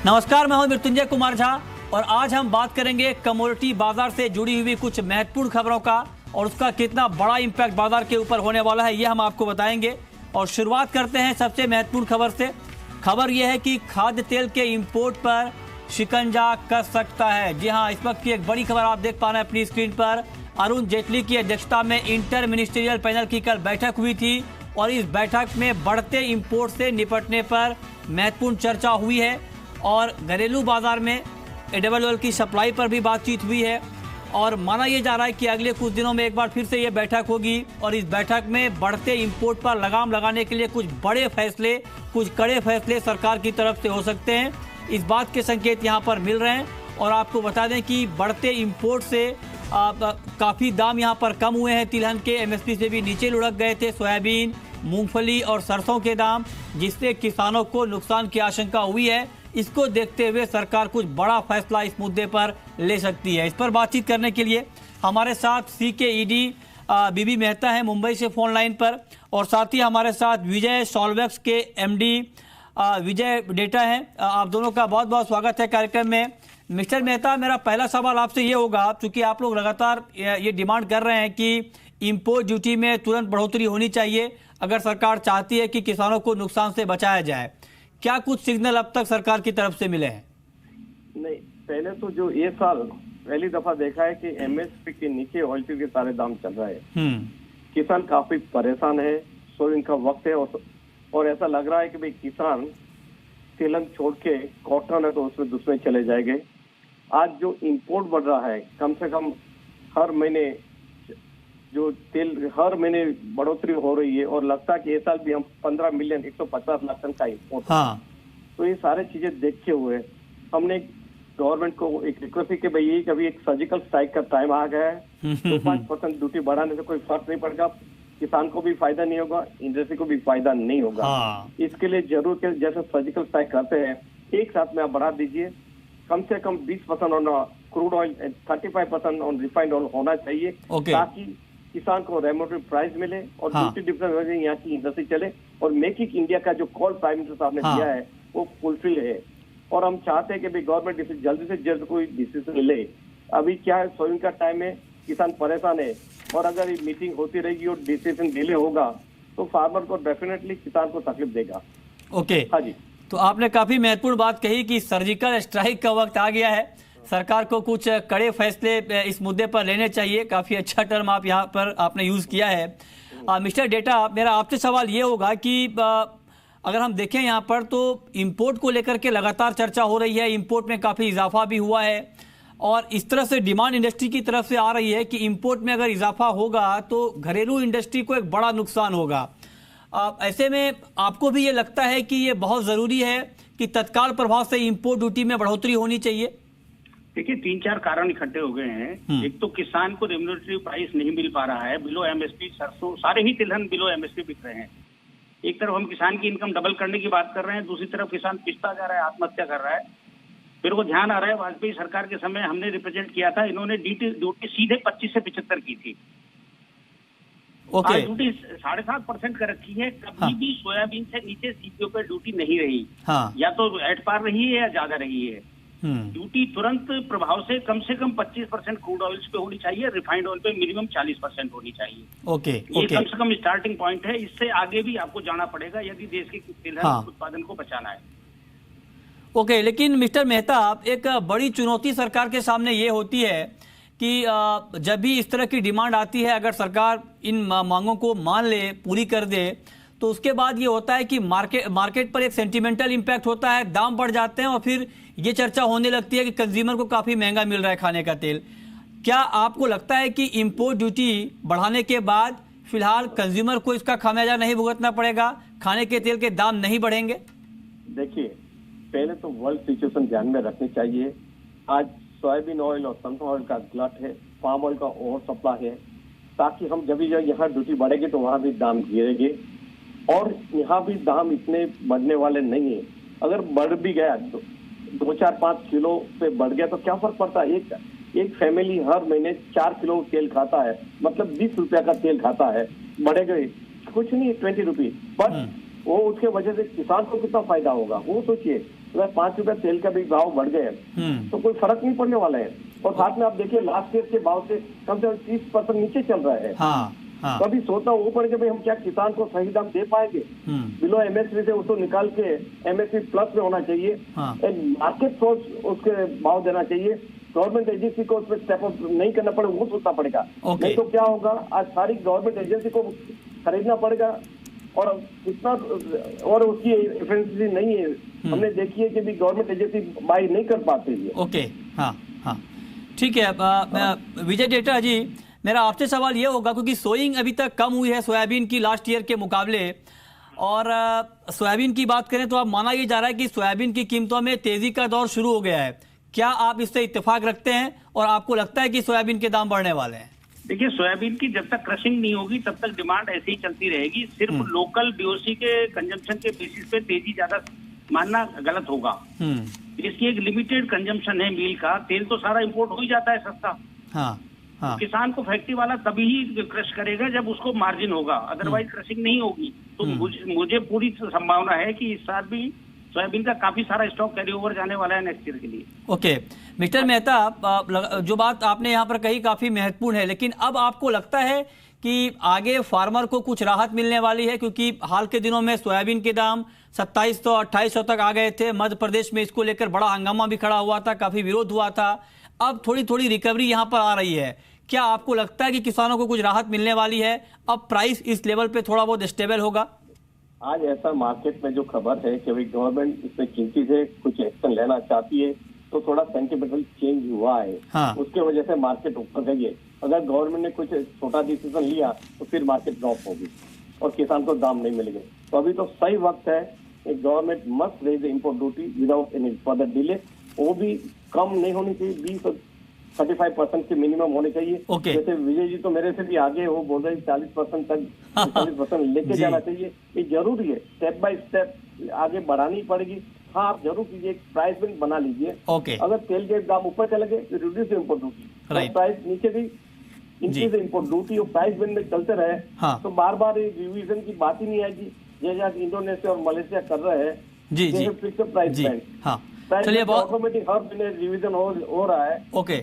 नमस्कार, मैं हूं मृत्युंजय कुमार झा और आज हम बात करेंगे कमोडिटी बाजार से जुड़ी हुई कुछ महत्वपूर्ण खबरों का और उसका कितना बड़ा इम्पैक्ट बाजार के ऊपर होने वाला है, ये हम आपको बताएंगे। और शुरुआत करते हैं सबसे महत्वपूर्ण खबर से। खबर यह है कि खाद्य तेल के इंपोर्ट पर शिकंजा कस सकता है। जी हां, इस वक्त की एक बड़ी खबर आप देख पा रहे हैं अपनी स्क्रीन पर। अरुण जेटली की अध्यक्षता में इंटर मिनिस्ट्रियल पैनल की कल बैठक हुई थी और इस बैठक में बढ़ते इंपोर्ट से निपटने पर महत्वपूर्ण चर्चा हुई है और घरेलू बाजार में AWL की सप्लाई पर भी बातचीत हुई है। और माना यह जा रहा है कि अगले कुछ दिनों में एक बार फिर से ये बैठक होगी और इस बैठक में बढ़ते इंपोर्ट पर लगाम लगाने के लिए कुछ बड़े फैसले, कुछ कड़े फैसले सरकार की तरफ से हो सकते हैं। इस बात के संकेत यहाँ पर मिल रहे हैं। और आपको बता दें कि बढ़ते इंपोर्ट से काफ़ी दाम यहाँ पर कम हुए हैं। तिलहन के MSP से भी नीचे लुढ़क गए थे सोयाबीन, मूंगफली और सरसों के दाम, जिससे किसानों को नुकसान की आशंका हुई है। इसको देखते हुए सरकार कुछ बड़ा फैसला इस मुद्दे पर ले सकती है। इस पर बातचीत करने के लिए हमारे साथ CKED बीबी मेहता हैं मुंबई से फोन लाइन पर, और साथ ही हमारे साथ विजय सॉल्वेक्स के MD विजय डेटा हैं। आप दोनों का बहुत बहुत स्वागत है कार्यक्रम में। मिस्टर मेहता, मेरा पहला सवाल आपसे ये होगा, चूंकि आप लोग लगातार ये डिमांड कर रहे हैं कि इंपोर्ट ड्यूटी में तुरंत बढ़ोतरी होनी चाहिए अगर सरकार चाहती है कि किसानों को नुकसान से बचाया जाए, क्या कुछ सिग्नल अब तक सरकार की तरफ से मिले हैं? नहीं, पहले तो जो ये साल पहली दफा देखा है कि MSP के नीचे ऑयलसीड के सारे दाम चल रहे हैं। किसान काफी परेशान है, सोयाबीन का वक्त है और ऐसा लग रहा है कि भाई किसान तिलहन छोड़ के कॉटन है तो उसमें दूसरे चले जाएंगे। आज जो इंपोर्ट बढ़ रहा है, कम से कम हर महीने जो तेल हर महीने बढ़ोतरी हो रही है और लगता है कि ये साल भी हम 15 मिलियन 150 लाख टन का इंपोर्ट। हाँ। तो ये सारे चीजें देखते हुए हमने गवर्नमेंट को एक रिक्वेस्ट की भाई कभी एक सर्जिकल स्ट्राइक का टाइम आ गया है। 5% ड्यूटी बढ़ाने से कोई फर्क नहीं पड़ेगा, किसान को भी फायदा नहीं होगा, इंडस्ट्री को भी फायदा नहीं होगा। हाँ। इसके लिए जरूर के जैसे सर्जिकल स्ट्राइक करते हैं एक साथ में आप बढ़ा दीजिए, कम से कम 20% on crude oil, 35% on refined oil होना चाहिए, ताकि किसान को रेमोटिव प्राइस मिले और ड्यूटी डिफरेंस यहाँ की इंडस्ट्री चले और मेक इन इंडिया का जो कॉल प्राइम मिनिस्टर साहब ने दिया है वो फुलफिल है। और हम चाहते हैं कि भाई गवर्नमेंट जल्दी से जल्द कोई डिसीजन ले। अभी क्या है, सोयाबीन का टाइम है, किसान परेशान है और अगर ये मीटिंग होती रहेगी और डिसीजन डिले होगा तो फार्मर को डेफिनेटली किसान को तकलीफ देगा। ओके, हाँ जी। तो आपने काफी महत्वपूर्ण बात कही कि सर्जिकल स्ट्राइक का वक्त आ गया है, सरकार को कुछ कड़े फैसले इस मुद्दे पर लेने चाहिए। काफी अच्छा टर्म आप यहाँ पर आपने यूज किया है। मिस्टर डेटा, मेरा आपसे सवाल ये होगा कि अगर हम देखें यहाँ पर तो इंपोर्ट को लेकर के लगातार चर्चा हो रही है, इंपोर्ट में काफी इजाफा भी हुआ है और इस तरह से डिमांड इंडस्ट्री की तरफ से आ रही है कि इंपोर्ट में अगर इजाफा होगा तो घरेलू इंडस्ट्री को एक बड़ा नुकसान होगा। ऐसे में आपको भी ये लगता है कि ये बहुत जरूरी है कि तत्काल प्रभाव से इंपोर्ट ड्यूटी में बढ़ोतरी होनी चाहिए? देखिए, 3-4 कारण इकट्ठे हो गए हैं। एक तो किसान को रेम्युनरेटिव प्राइस नहीं मिल पा रहा है, बिलो MSP सरसों सारे ही तिलहन बिलो MSP बिक रहे हैं। एक तरफ हम किसान की इनकम डबल करने की बात कर रहे हैं, दूसरी तरफ किसान पिसता जा रहा है, आत्महत्या कर रहा है। फिर वो ध्यान आ रहा है, वाजपेयी सरकार के समय हमने रिप्रेजेंट किया था, इन्होंने ड्यूटी सीधे 25 से 75 की थी। आज ड्यूटी 7.5% कर रखी है। कभी भी सोयाबीन से नीचे CPO पे ड्यूटी नहीं रही, या तो एट पार रही है या ज्यादा रही है। ड्यूटी तुरंत प्रभाव से कम 25% क्रूड ऑयल्स पे होनी चाहिए, रिफाइंड ऑयल पे मिनिमम 40% होनी चाहिए। ये कम से कम स्टार्टिंग पॉइंट है। इससे आगे भी आपको जाना पड़ेगा यदि देश के तिलहन उत्पादन को बचाना है। लेकिन मिस्टर मेहता, एक बड़ी चुनौती सरकार के सामने ये होती है कि जब भी इस तरह की डिमांड आती है, अगर सरकार इन मांगों को मान ले, पूरी कर दे, तो उसके बाद ये होता है कि मार्केट पर एक सेंटिमेंटल इम्पैक्ट होता है, दाम बढ़ जाते हैं और फिर ये चर्चा होने लगती है कि कंज्यूमर को काफी महंगा मिल रहा है खाने का तेल। क्या आपको लगता है कि इंपोर्ट ड्यूटी बढ़ाने के बाद फिलहाल कंज्यूमर को इसका खामियाजा नहीं भुगतना पड़ेगा, खाने के तेल के दाम नहीं बढ़ेंगे? देखिए, पहले तो वर्ल्ड सिचुएशन ध्यान में रखनी चाहिए। आज सोयाबीन ऑयल और सनफ्लावर ऑयल का गलत है, पाम ऑयल का ओवर सप्लाई है, ताकि हम जब यहाँ ड्यूटी बढ़ेगी तो वहां भी दाम गिरेंगे और यहाँ भी दाम इतने बढ़ने वाले नहीं है। अगर बढ़ भी गया तो 2-4-5 किलो पे बढ़ गया तो क्या फर्क पड़ता है? एक फैमिली हर महीने 4 किलो तेल खाता है, मतलब 20 रुपया का तेल खाता है, बढ़ेगा कुछ नहीं, 20 रुपये। पर वो उसके वजह से किसान को कितना फायदा होगा वो सोचिए। अगर 5 रुपए तेल का भी भाव बढ़ गए तो कोई फर्क नहीं पड़ने वाला है। और साथ में आप देखिए लास्ट ईयर के भाव से कम 30% नीचे चल रहा है। तो अभी सोचना वो पड़ेगा भाई हम क्या किसान को सही दाम दे पाएंगे। बिलो एमएसपी से उसको निकाल के एमएसपी प्लस में होना चाहिए। एक मार्केट फोर्स उसके भाव देना चाहिए। गवर्नमेंट एजेंसी को उसमें स्टेप अप नहीं करना पड़ेगा, वो सोचना पड़ेगा। नहीं तो क्या होगा, आज सारी गवर्नमेंट एजेंसी को खरीदना पड़ेगा और कितना, और उसकी एफिशिएंसी नहीं है। हमने देखी है कि भी गवर्नमेंट एजेंसी बाई नहीं कर पाती है। ओके, हाँ ठीक है। विजय डेटा जी, मेरा आपसे सवाल ये होगा, क्योंकि सोइंग अभी तक कम हुई है सोयाबीन की लास्ट ईयर के मुकाबले, और सोयाबीन की बात करें तो अब माना ये जा रहा है कि सोयाबीन की कीमतों में तेजी का दौर शुरू हो गया है। क्या आप इससे इत्तेफाक रखते हैं और आपको लगता है कि सोयाबीन के दाम बढ़ने वाले हैं? देखिए, सोयाबीन की जब तक क्रशिंग नहीं होगी तब तक डिमांड ऐसे ही चलती रहेगी। सिर्फ लोकल डीओसी के कंजम्पशन के बेसिस पे तेजी ज्यादा मानना गलत होगा। इसकी एक लिमिटेड कंजम्पशन है मील का। तेल तो सारा इंपोर्ट हो ही जाता है सस्ता। हाँ। किसान को फैक्ट्री वाला तभी ही क्रश करेगा जब उसको मार्जिन होगा, अदरवाइज क्रशिंग नहीं होगी। तो मुझे पूरी संभावना है कि इस साल भी सोयाबीन का काफी सारा स्टॉक कैरी ओवर जाने वाला है नेक्स्ट ईयर के लिए। ओके मिस्टर मेहता, जो बात आपने यहाँ पर कही काफी महत्वपूर्ण है, लेकिन अब आपको लगता है कि आगे फार्मर को कुछ राहत मिलने वाली है? क्योंकि हाल के दिनों में सोयाबीन के दाम 2700-2800 तक आ गए थे। मध्य प्रदेश में इसको लेकर बड़ा हंगामा भी खड़ा हुआ था, काफी विरोध हुआ था। अब थोड़ी थोड़ी रिकवरी यहाँ पर आ रही है। क्या आपको लगता है कि किसानों को कुछ राहत मिलने वाली है? अब प्राइस इस लेवल पे थोड़ा बहुत स्टेबल होगा? आज ऐसा मार्केट में जो खबर है कि भाई गवर्नमेंट इसमें चिंतित है, कुछ एक्शन लेना चाहती है, तो थोड़ा सेंटिमेंटल चेंज हुआ है। उसके वजह से मार्केट ऊपर गई है। अगर गवर्नमेंट ने कुछ छोटा डिसीजन लिया तो फिर मार्केट ड्रॉप होगी और किसान को दाम नहीं मिलेंगे। तो अभी तो सही वक्त है। Government must raise import duty without any further delay. वो भी कम नहीं होनी चाहिए, 20-35% के मिनिमम होने चाहिए। जैसे विजय जी तो मेरे से भी आगे वो बोल रहे 40% तक 40% लेके जाना चाहिए। ये जरूरी है, स्टेप बाय स्टेप आगे बढ़ानी पड़ेगी। हाँ, आप जरूर कीजिए, प्राइस बिल बना लीजिए। अगर तेल के दाम ऊपर चले गए तो रिड्यूस इंपोर्ट ड्यूटी, प्राइस नीचे गई इंक्रीज इंपोर्ट ड्यूटी, और प्राइस बिल में चलते रहे तो बार बार रिवीजन की बात ही नहीं आएगी। जैसे इंडोनेशिया और मलेशिया कर रहे हैं, जैसे फिक्स्ड प्राइस बैंड, चलिए ऑटोमेटिक हर महीने रिवीजन हो रहा है।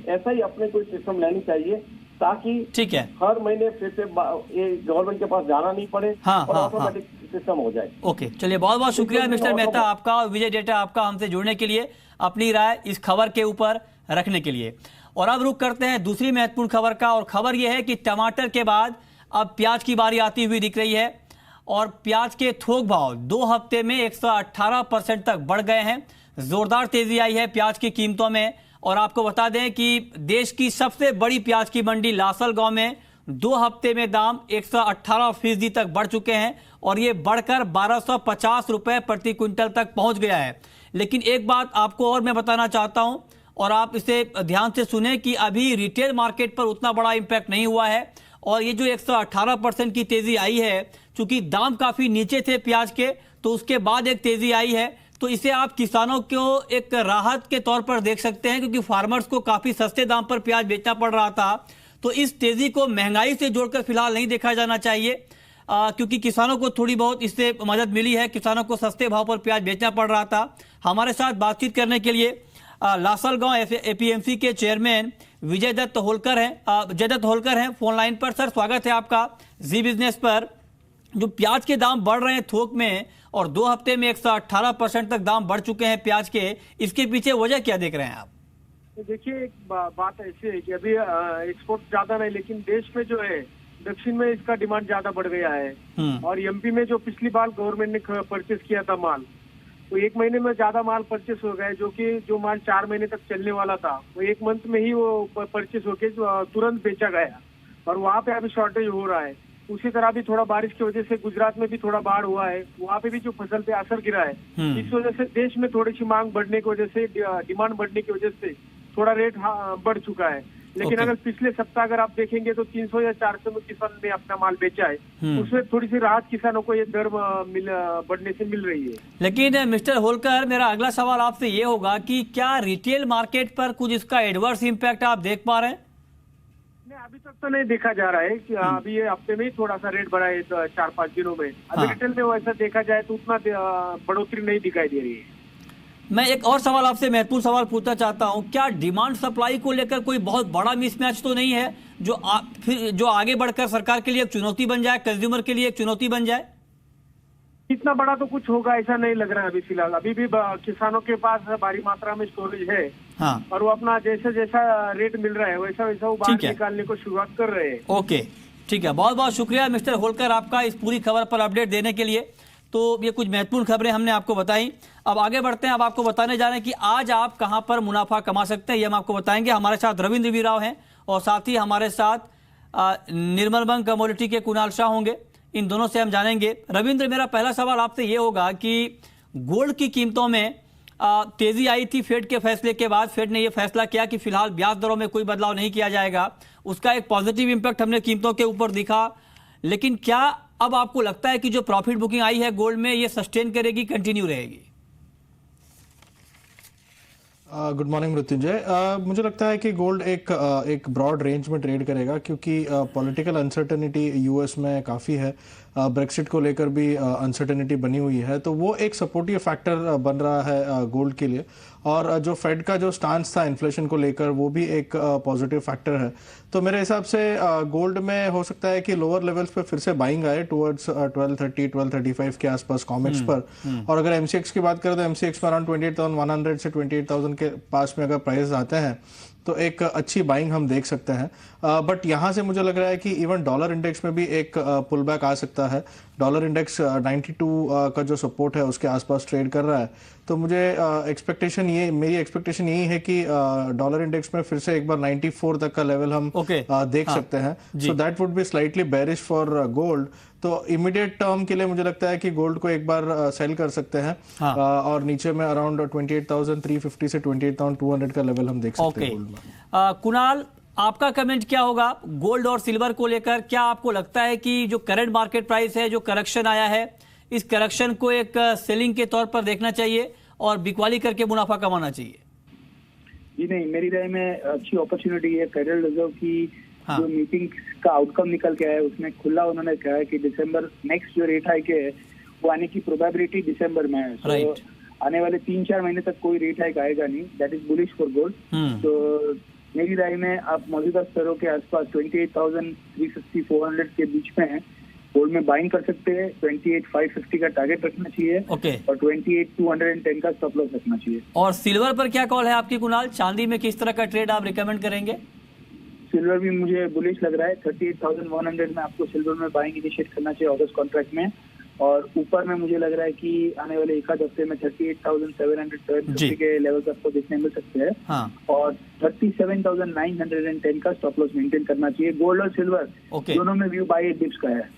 ऐसा ही अपने कोई सिस्टम लेनी चाहिए ताकि ठीक है हर महीने फिर से गवर्नमेंट के पास जाना नहीं पड़े और ऑटोमेटिक सिस्टम हो जाए। चलिए, बहुत बहुत शुक्रिया मिस्टर मेहता आपका और विजय डेटा आपका हमसे जुड़ने के लिए, अपनी राय इस खबर के ऊपर रखने के लिए। और अब रुक करते हैं दूसरी महत्वपूर्ण खबर का, और खबर यह है कि टमाटर के बाद अब प्याज की बारी आती हुई दिख रही है, और प्याज के थोक भाव 2 हफ्ते में 118% तक बढ़ गए हैं। जोरदार तेजी आई है प्याज की कीमतों में। और आपको बता दें कि देश की सबसे बड़ी प्याज की मंडी लासलगांव में 2 हफ्ते में दाम 118% तक बढ़ चुके हैं, और ये बढ़कर 1250 रुपए प्रति क्विंटल तक पहुंच गया है। लेकिन एक बात आपको और मैं बताना चाहता हूं, और आप इसे ध्यान से सुने, कि अभी रिटेल मार्केट पर उतना बड़ा इंपैक्ट नहीं हुआ है। और ये जो 118% की तेजी आई है, चूंकि दाम काफी नीचे थे प्याज के, तो उसके बाद एक तेजी आई है। तो इसे आप किसानों को एक राहत के तौर पर देख सकते हैं, क्योंकि फार्मर्स को काफी सस्ते दाम पर प्याज बेचना पड़ रहा था। तो इस तेजी को महंगाई से जोड़कर फिलहाल नहीं देखा जाना चाहिए, क्योंकि किसानों को थोड़ी बहुत इससे मदद मिली है। किसानों को सस्ते भाव पर प्याज बेचना पड़ रहा था। हमारे साथ बातचीत करने के लिए लासलगांव एपीएमसी के चेयरमैन विजय दत्त होलकर हैं फोन लाइन पर। सर, स्वागत है आपका जी बिजनेस पर। जो प्याज के दाम बढ़ रहे हैं थोक में, और 2 हफ्ते में 118% तक दाम बढ़ चुके हैं प्याज के, इसके पीछे वजह क्या देख रहे हैं आप? देखिए, एक बात ऐसी है कि अभी एक्सपोर्ट ज्यादा नहीं, लेकिन देश में जो है दक्षिण में इसका डिमांड ज्यादा बढ़ गया है। और एमपी में जो पिछली बार गवर्नमेंट ने परचेस किया था माल, तो 1 महीने में ज्यादा माल परचेस हो गए, जो माल 4 महीने तक चलने वाला था वो 1 मंथ में ही वो परचेस होके तुरंत बेचा गया, और वहाँ पे अभी शॉर्टेज हो रहा है। उसी तरह भी थोड़ा बारिश की वजह से गुजरात में भी थोड़ा बाढ़ हुआ है, वहाँ पे भी जो फसल पे असर गिरा है, इस वजह से देश में थोड़ी सी मांग बढ़ने की वजह से, डिमांड बढ़ने की वजह से थोड़ा रेट बढ़ चुका है। लेकिन अगर पिछले सप्ताह अगर आप देखेंगे तो 300 या 400 में किसान ने अपना माल बेचा है, उसमें थोड़ी सी राहत किसानों को ये दर बढ़ने से मिल रही है। लेकिन मिस्टर होलकर, मेरा अगला सवाल आपसे ये होगा कि क्या रिटेल मार्केट पर कुछ इसका एडवर्स इम्पैक्ट आप देख पा रहे हैं? अभी तक तो नहीं देखा जा रहा है कि अभी ये हफ्ते में ही थोड़ा सा रेट बढ़ा है 4-5 दिनों में। अभी रिटेल में वैसा देखा जाए तो उतना बढ़ोतरी नहीं दिखाई दे रही है। मैं एक और सवाल आपसे महत्वपूर्ण सवाल पूछना चाहता हूं, क्या डिमांड सप्लाई को लेकर कोई बहुत बड़ा मिसमैच तो नहीं है फिर जो आगे बढ़कर सरकार के लिए एक चुनौती बन जाए, कंज्यूमर के लिए एक चुनौती बन जाए? इतना बड़ा तो कुछ होगा ऐसा नहीं लग रहा है अभी फिलहाल। अभी भी किसानों के पास भारी मात्रा में स्टोरेज है। हाँ। और वो अपना जैसे जैसा रेट मिल रहा है वैसा वैसा वो बाहर निकालने को शुरुआत कर रहे हैं। ओके, ठीक है, बहुत बहुत शुक्रिया मिस्टर होलकर आपका इस पूरी खबर पर अपडेट देने के लिए। तो ये कुछ महत्वपूर्ण खबरें हमने आपको बताई। अब आगे बढ़ते हैं, अब आपको बताने जा रहे हैं कि आज आप कहां पर मुनाफा कमा सकते हैं, ये हम आपको बताएंगे। हमारे साथ रविंद्र वी राव हैं और साथ ही हमारे साथ निर्मल बंग कमोडिटी के कुणाल शाह होंगे। इन दोनों से हम जानेंगे। रविंद्र, मेरा पहला सवाल आपसे ये होगा कि गोल्ड की कीमतों में तेजी आई थी फेड के फैसले के बाद। फेड ने यह फैसला किया कि फिलहाल ब्याज दरों में कोई बदलाव नहीं किया जाएगा। उसका एक पॉजिटिव इंपैक्ट हमने कीमतों के ऊपर दिखा, लेकिन क्या अब आपको लगता है कि जो प्रॉफिट बुकिंग आई है गोल्ड में, ये सस्टेन करेगी, कंटिन्यू रहेगी? Good morning Mrityunjay. मुझे लगता है कि गोल्ड एक ब्रॉड रेंज में ट्रेड करेगा, क्योंकि पॉलिटिकल अनसर्टेनिटी यूएस में काफ़ी है। ब्रेक्सिट को लेकर भी अनसर्टेनिटी बनी हुई है, तो वो एक सपोर्टिव फैक्टर बन रहा है गोल्ड के लिए। और जो फेड का जो स्टांस था इन्फ्लेशन को लेकर, वो भी एक पॉजिटिव फैक्टर है। तो मेरे हिसाब से गोल्ड में हो सकता है कि लोअर लेवल्स पे फिर से बाइंग आए टुवर्ड्स 1230 1235 के आसपास कॉमेक्स पर। और अगर एमसीएक्स की बात करें तो एमसीएक्स में अराउंड 28,100 से 28,000 के पास में अगर प्राइस आते हैं तो एक अच्छी बाइंग हम देख सकते हैं। बट यहाँ से मुझे लग रहा है कि इवन डॉलर इंडेक्स में भी एक पुल बैक आ सकता है। डॉलर इंडेक्स 92 का जो सपोर्ट है उसके आसपास ट्रेड कर रहा है। तो मुझे मेरी एक्सपेक्टेशन यही है कि डॉलर इंडेक्स में फिर से एक बार 94 तक का लेवल हम देख सकते हैं। So that would be slightly bearish for gold. तो इमीडिएट टर्म के लिए मुझे लगता है कि गोल्ड को एक बार सेल कर सकते हैं। और नीचे में अराउंड 28,350 से 28,200 का लेवल हम देख सकते हैं गोल्ड में। कुणाल, आपका कमेंट क्या होगा गोल्ड और सिल्वर को लेकर? क्या आपको लगता है कि जो करंट मार्केट प्राइस है, जो करेक्शन आया है, इस करेक्शन को एक सेलिंग के तौर पर देखना चाहिए और बिकवाली करके मुनाफा कमाना चाहिए? जी नहीं, मेरी राय में अच्छी अपॉर्चुनिटी है। फेडरल रिजर्व की जो मीटिंग का आउटकम निकल के आया है उसमें खुला उन्होंने कहा है कि दिसंबर नेक्स्ट जो रेट हाइक है वो आने की प्रोबेबिलिटी दिसंबर में है। तो आने वाले 3-4 महीने तक कोई रेट हाइक आएगा नहीं। That is bullish for gold. तो मेरी राय में आप मौजूदा स्तरों के आसपास 28,350 400 के बीच में है, गोल्ड में बाइंग कर सकते हैं। 28,550 का टारगेट रखना चाहिए और 28,210 का स्टॉप लॉस रखना चाहिए। और सिल्वर पर क्या कॉल है आपकी कुणाल? चांदी में किस तरह का ट्रेड आप रिकमेंड करेंगे? सिल्वर भी मुझे बुलिश लग रहा है। 38,100 में आपको सिल्वर में बाइंग इनिशिएट करना चाहिए अगस्त कॉन्ट्रैक्ट में। और ऊपर में मुझे लग रहा है कि आने वाले एक आध हफ्ते में 38,750 के लेवल्स आपको देखने मिल सकते हैं। और 37,910 का स्टॉप लॉस मेंटेन करना चाहिए। गोल्ड और सिल्वर दोनों में व्यू बाई डिप्स का है।